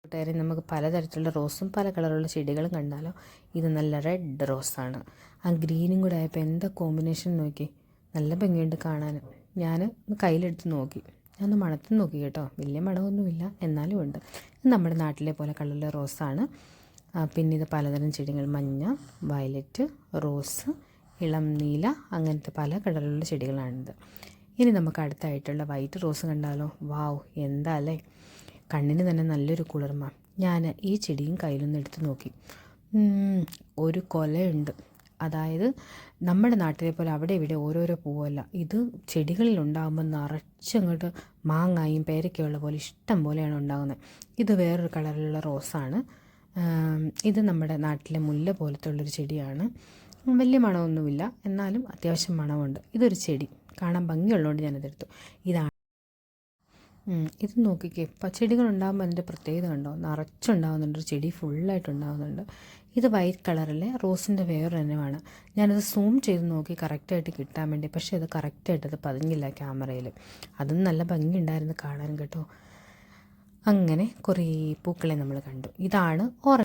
കൂട്ടുകാരെ, നമുക്ക് പലതരത്തിലുള്ള റോസും പല കളറുള്ള ചെടികളും കണ്ടാലോ. ഇത് നല്ല റെഡ് റോസാണ്. ആ ഗ്രീനും കൂടെ ആയപ്പോൾ എന്താ കോമ്പിനേഷൻ നോക്കി, നല്ല ഭംഗിയുണ്ട് കാണാൻ. ഞാൻ കയ്യിലെടുത്ത് നോക്കി, ഞാനൊന്ന് മണത്ത് നോക്കി കേട്ടോ. വലിയ മണമൊന്നുമില്ല, എന്നാലും ഉണ്ട്. ഇത് നമ്മുടെ നാട്ടിലെ പോലെ കളറിലെ റോസാണ്. പിന്നെ ഇത് പലതരം ചെടികൾ, മഞ്ഞ, വയലറ്റ്, റോസ്, ഇളം നീല, അങ്ങനത്തെ പല കളറിലുള്ള ചെടികളാണിത്. ഇനി നമുക്ക് അടുത്തായിട്ടുള്ള വൈറ്റ് റോസ് കണ്ടാലോ. വാവ്, എന്താ അല്ലേ, കണ്ണിന് തന്നെ നല്ലൊരു കുളിർമ. ഞാൻ ഈ ചെടിയും കയ്യിലൊന്ന് എടുത്ത് നോക്കി. ഒരു കൊലയുണ്ട്. അതായത് നമ്മുടെ നാട്ടിലെ പോലെ അവിടെ ഇവിടെ ഓരോരോ പൂവല്ല, ഇത് ചെടികളിൽ ഉണ്ടാകുമ്പോൾ നിറച്ചങ്ങോട്ട് മാങ്ങായും പേരയ്ക്കുള്ള പോലെ ഇഷ്ടം പോലെയാണ് ഉണ്ടാകുന്നത്. ഇത് വേറൊരു കളറിലുള്ള റോസാണ്. ഇത് നമ്മുടെ നാട്ടിലെ മുല്ല പോലത്തെ ഉള്ളൊരു ചെടിയാണ്. വലിയ മണമൊന്നുമില്ല, എന്നാലും അത്യാവശ്യം മണമുണ്ട്. ഇതൊരു ചെടി കാണാൻ ഭംഗിയുള്ളതുകൊണ്ട് ഞാനതെടുത്തു. ഇതാണ് ഇത് നോക്കിക്കേ, ചെടികൾ ഉണ്ടാകുമ്പോൾ അതിൻ്റെ പ്രത്യേകത കണ്ടോ, നിറച്ചുണ്ടാകുന്നുണ്ട്. ഒരു ചെടി ഫുള്ളായിട്ടുണ്ടാകുന്നുണ്ട്. ഇത് വൈറ്റ് കളറിലെ റോസിൻ്റെ വേറൊരു ഇനമാണ്. ഞാനത് സൂം ചെയ്ത് നോക്കി കറക്റ്റായിട്ട് കിട്ടാൻ വേണ്ടി, പക്ഷേ അത് കറക്റ്റായിട്ടത് പതിഞ്ഞില്ല ക്യാമറയിൽ. അതും നല്ല ഭംഗിയുണ്ടായിരുന്നു കാണാൻ കേട്ടോ. അങ്ങനെ കുറേ പൂക്കളെ നമ്മൾ കണ്ടു. ഇതാണ് ഓറഞ്ച്.